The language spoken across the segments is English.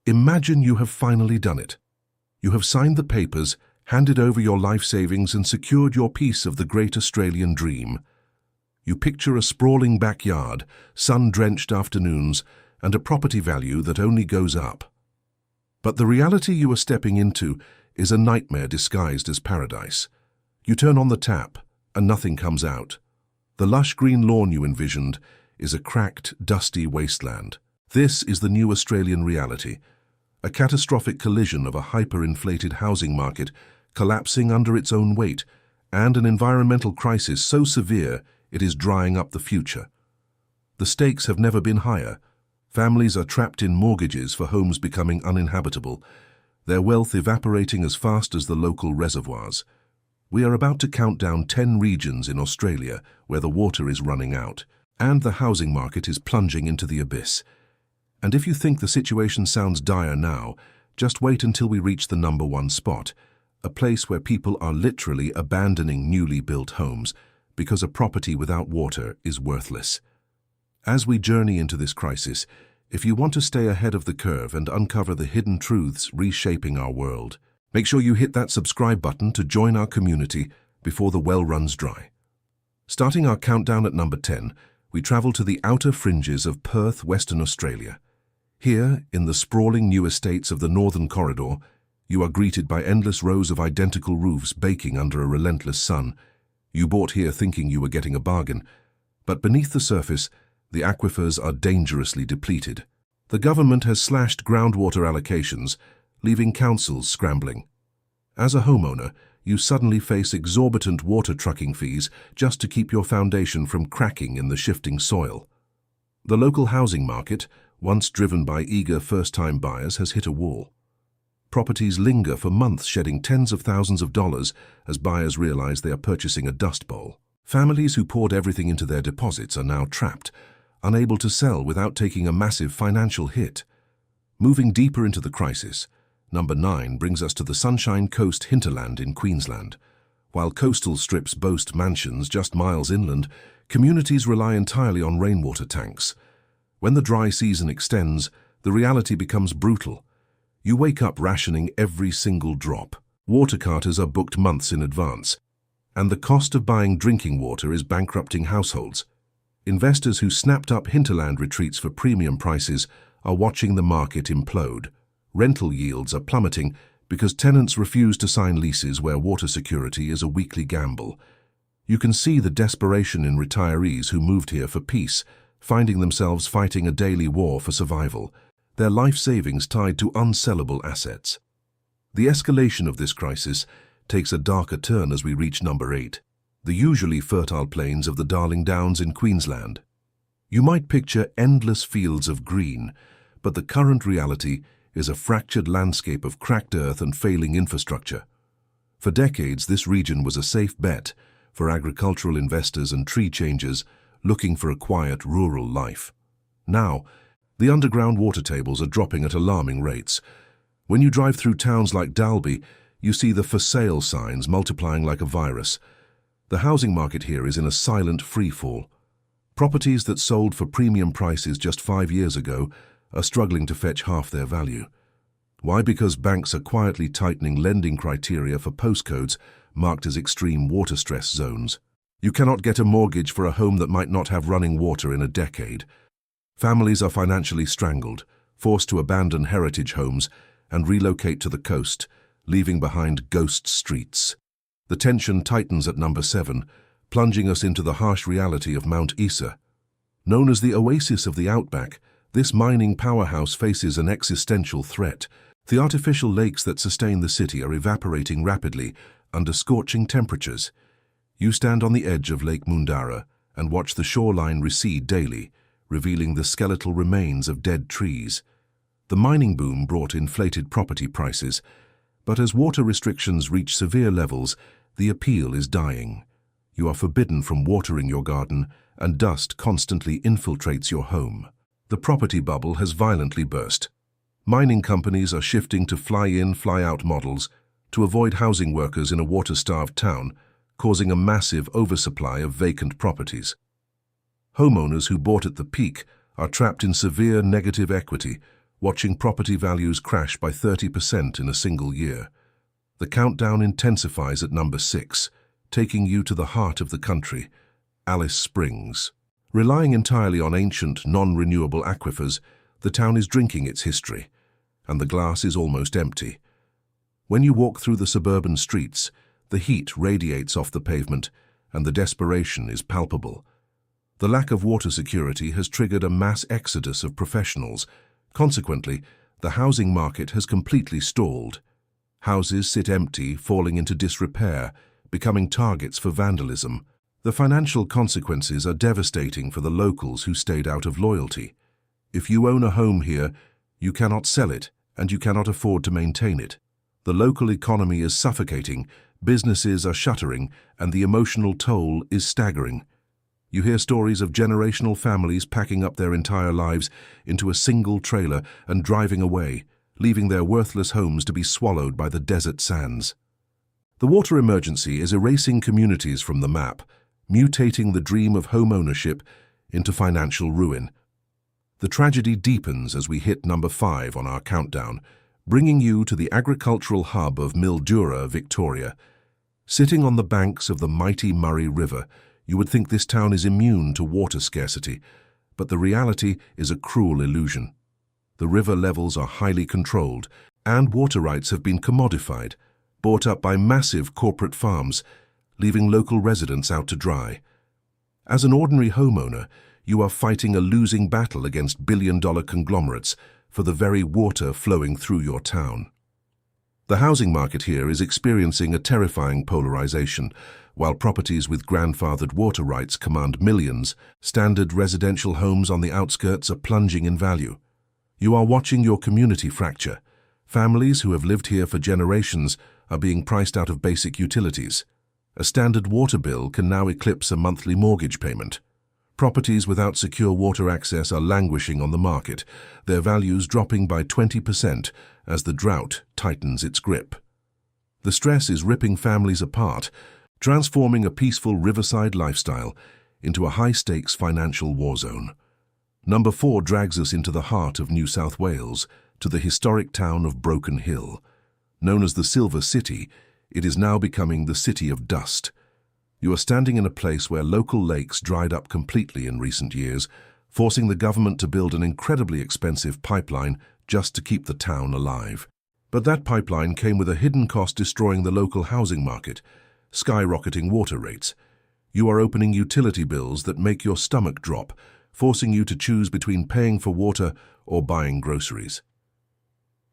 Imagine you have finally done it. You have signed the papers, handed over your life savings and secured your piece of the great Australian dream. You picture a sprawling backyard, sun-drenched afternoons, and a property value that only goes up. But the reality you are stepping into is a nightmare disguised as paradise. You turn on the tap, and nothing comes out. The lush green lawn you envisioned is a cracked, dusty wasteland. This is the new Australian reality, a catastrophic collision of a hyper-inflated housing market collapsing under its own weight, and an environmental crisis so severe it is drying up the future. The stakes have never been higher. Families are trapped in mortgages for homes becoming uninhabitable, their wealth evaporating as fast as the local reservoirs. We are about to count down 10 regions in Australia where the water is running out, and the housing market is plunging into the abyss. And if you think the situation sounds dire now, just wait until we reach the number 1 spot, a place where people are literally abandoning newly built homes because a property without water is worthless. As we journey into this crisis, if you want to stay ahead of the curve and uncover the hidden truths reshaping our world, make sure you hit that subscribe button to join our community before the well runs dry. Starting our countdown at number 10, we travel to the outer fringes of Perth, Western Australia. Here, in the sprawling new estates of the Northern Corridor, you are greeted by endless rows of identical roofs baking under a relentless sun. You bought here thinking you were getting a bargain, but beneath the surface, the aquifers are dangerously depleted. The government has slashed groundwater allocations, leaving councils scrambling. As a homeowner, you suddenly face exorbitant water trucking fees just to keep your foundation from cracking in the shifting soil. The local housing market, once driven by eager first-time buyers, has hit a wall. Properties linger for months, shedding tens of thousands of dollars as buyers realize they are purchasing a dust bowl. Families who poured everything into their deposits are now trapped, unable to sell without taking a massive financial hit. Moving deeper into the crisis, number 9 brings us to the Sunshine Coast hinterland in Queensland. While coastal strips boast mansions just miles inland, communities rely entirely on rainwater tanks. When the dry season extends, the reality becomes brutal. You wake up rationing every single drop. Water carters are booked months in advance, and the cost of buying drinking water is bankrupting households. Investors who snapped up hinterland retreats for premium prices are watching the market implode. Rental yields are plummeting because tenants refuse to sign leases where water security is a weekly gamble. You can see the desperation in retirees who moved here for peace, finding themselves fighting a daily war for survival, their life savings tied to unsellable assets. The escalation of this crisis takes a darker turn as we reach number 8, the usually fertile plains of the Darling Downs in Queensland. You might picture endless fields of green, but the current reality is a fractured landscape of cracked earth and failing infrastructure. For decades, this region was a safe bet for agricultural investors and tree changers looking for a quiet rural life. Now, the underground water tables are dropping at alarming rates. When you drive through towns like Dalby, you see the for sale signs multiplying like a virus. The housing market here is in a silent freefall. Properties that sold for premium prices just 5 years ago are struggling to fetch half their value. Why? Because banks are quietly tightening lending criteria for postcodes marked as extreme water stress zones. You cannot get a mortgage for a home that might not have running water in a decade. Families are financially strangled, forced to abandon heritage homes and relocate to the coast, leaving behind ghost streets. The tension tightens at number 7, plunging us into the harsh reality of Mount Isa. Known as the oasis of the outback, this mining powerhouse faces an existential threat. The artificial lakes that sustain the city are evaporating rapidly under scorching temperatures. You stand on the edge of Lake Mundara and watch the shoreline recede daily, revealing the skeletal remains of dead trees. The mining boom brought inflated property prices, but as water restrictions reach severe levels, the appeal is dying. You are forbidden from watering your garden, and dust constantly infiltrates your home. The property bubble has violently burst. Mining companies are shifting to fly-in, fly-out models to avoid housing workers in a water-starved town, causing a massive oversupply of vacant properties. Homeowners who bought at the peak are trapped in severe negative equity, watching property values crash by 30% in a single year. The countdown intensifies at number 6, taking you to the heart of the country, Alice Springs. Relying entirely on ancient, non-renewable aquifers, the town is drinking its history, and the glass is almost empty. When you walk through the suburban streets, the heat radiates off the pavement, and the desperation is palpable. The lack of water security has triggered a mass exodus of professionals. Consequently, the housing market has completely stalled. Houses sit empty, falling into disrepair, becoming targets for vandalism. The financial consequences are devastating for the locals who stayed out of loyalty. If you own a home here, you cannot sell it, and you cannot afford to maintain it. The local economy is suffocating, businesses are shuttering, and the emotional toll is staggering. You hear stories of generational families packing up their entire lives into a single trailer and driving away, leaving their worthless homes to be swallowed by the desert sands. The water emergency is erasing communities from the map, mutating the dream of home ownership into financial ruin. The tragedy deepens as we hit number 5 on our countdown, bringing you to the agricultural hub of Mildura, Victoria. Sitting on the banks of the mighty Murray River, you would think this town is immune to water scarcity, but the reality is a cruel illusion. The river levels are highly controlled, and water rights have been commodified, bought up by massive corporate farms, leaving local residents out to dry. As an ordinary homeowner, you are fighting a losing battle against billion-dollar conglomerates for the very water flowing through your town. The housing market here is experiencing a terrifying polarization. While properties with grandfathered water rights command millions, standard residential homes on the outskirts are plunging in value. You are watching your community fracture. Families who have lived here for generations are being priced out of basic utilities. A standard water bill can now eclipse a monthly mortgage payment. Properties without secure water access are languishing on the market, their values dropping by 20% as the drought tightens its grip. The stress is ripping families apart, transforming a peaceful riverside lifestyle into a high-stakes financial war zone. Number 4 drags us into the heart of New South Wales, to the historic town of Broken Hill. Known as the Silver City, it is now becoming the City of Dust. You are standing in a place where local lakes dried up completely in recent years, forcing the government to build an incredibly expensive pipeline just to keep the town alive. But that pipeline came with a hidden cost destroying the local housing market, skyrocketing water rates. You are opening utility bills that make your stomach drop, forcing you to choose between paying for water or buying groceries.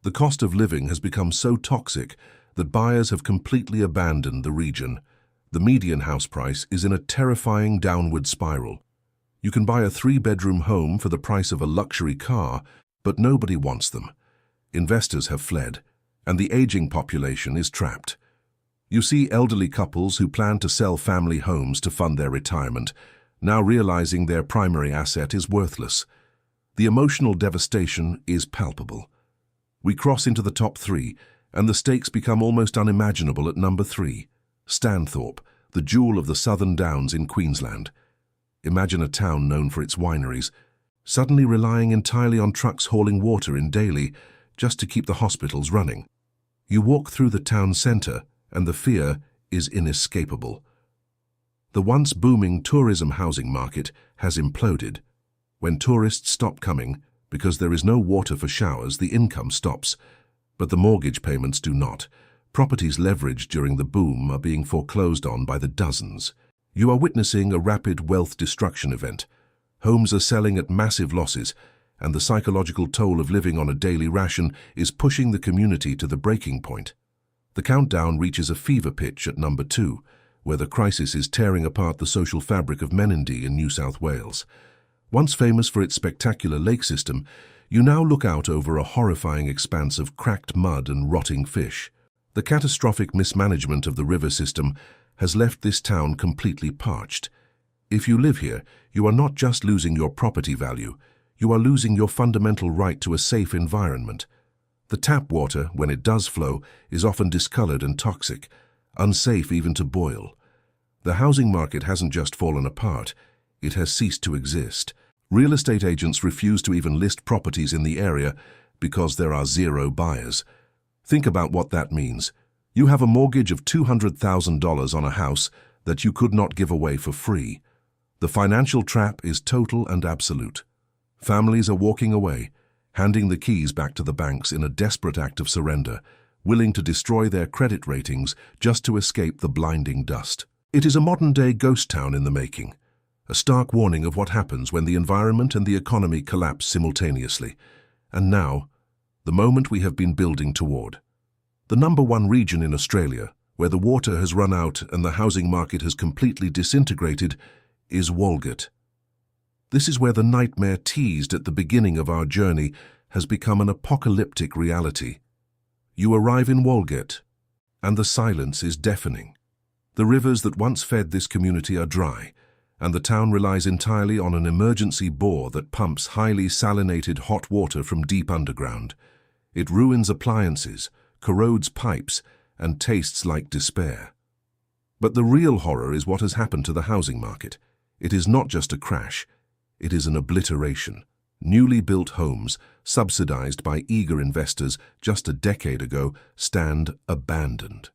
The cost of living has become so toxic that buyers have completely abandoned the region. The median house price is in a terrifying downward spiral. You can buy a 3-bedroom home for the price of a luxury car, but nobody wants them. Investors have fled, and the aging population is trapped. You see elderly couples who plan to sell family homes to fund their retirement, now realizing their primary asset is worthless. The emotional devastation is palpable. We cross into the top 3, and the stakes become almost unimaginable at number 3, Stanthorpe, the jewel of the Southern Downs in Queensland. Imagine a town known for its wineries, suddenly relying entirely on trucks hauling water in daily just to keep the hospitals running. You walk through the town centre, and the fear is inescapable. The once booming tourism housing market has imploded. When tourists stop coming, because there is no water for showers, the income stops. But the mortgage payments do not. Properties leveraged during the boom are being foreclosed on by the dozens. You are witnessing a rapid wealth destruction event. Homes are selling at massive losses, and the psychological toll of living on a daily ration is pushing the community to the breaking point. The countdown reaches a fever pitch at number 2, where the crisis is tearing apart the social fabric of Menindee in New South Wales. Once famous for its spectacular lake system, you now look out over a horrifying expanse of cracked mud and rotting fish. The catastrophic mismanagement of the river system has left this town completely parched. If you live here, you are not just losing your property value, you are losing your fundamental right to a safe environment. The tap water, when it does flow, is often discolored and toxic, unsafe even to boil. The housing market hasn't just fallen apart, it has ceased to exist. Real estate agents refuse to even list properties in the area, because there are zero buyers. Think about what that means. You have a mortgage of $200,000 on a house that you could not give away for free. The financial trap is total and absolute. Families are walking away, handing the keys back to the banks in a desperate act of surrender, willing to destroy their credit ratings just to escape the blinding dust. It is a modern-day ghost town in the making, a stark warning of what happens when the environment and the economy collapse simultaneously. And now, the moment we have been building toward. The #1 region in Australia, where the water has run out and the housing market has completely disintegrated, is Walgett. This is where the nightmare teased at the beginning of our journey has become an apocalyptic reality. You arrive in Walgett, and the silence is deafening. The rivers that once fed this community are dry, and the town relies entirely on an emergency bore that pumps highly salinated hot water from deep underground. It ruins appliances, corrodes pipes, and tastes like despair. But the real horror is what has happened to the housing market. It is not just a crash, it is an obliteration. Newly built homes, subsidized by eager investors just a decade ago, stand abandoned.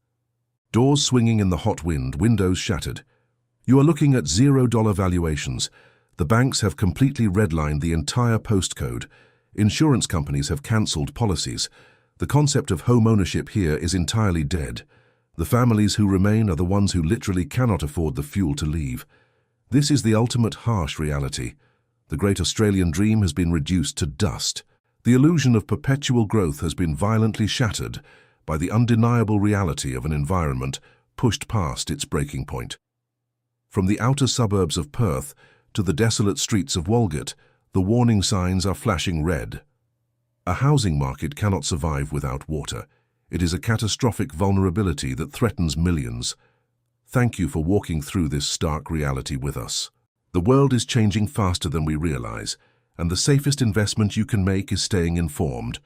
Doors swinging in the hot wind, windows shattered. You are looking at $0 valuations. The banks have completely redlined the entire postcode. Insurance companies have cancelled policies. The concept of home ownership here is entirely dead. The families who remain are the ones who literally cannot afford the fuel to leave. This is the ultimate harsh reality. The great Australian dream has been reduced to dust. The illusion of perpetual growth has been violently shattered by the undeniable reality of an environment pushed past its breaking point. From the outer suburbs of Perth to the desolate streets of Walgett, the warning signs are flashing red. A housing market cannot survive without water. It is a catastrophic vulnerability that threatens millions. Thank you for walking through this stark reality with us. The world is changing faster than we realize, and the safest investment you can make is staying informed.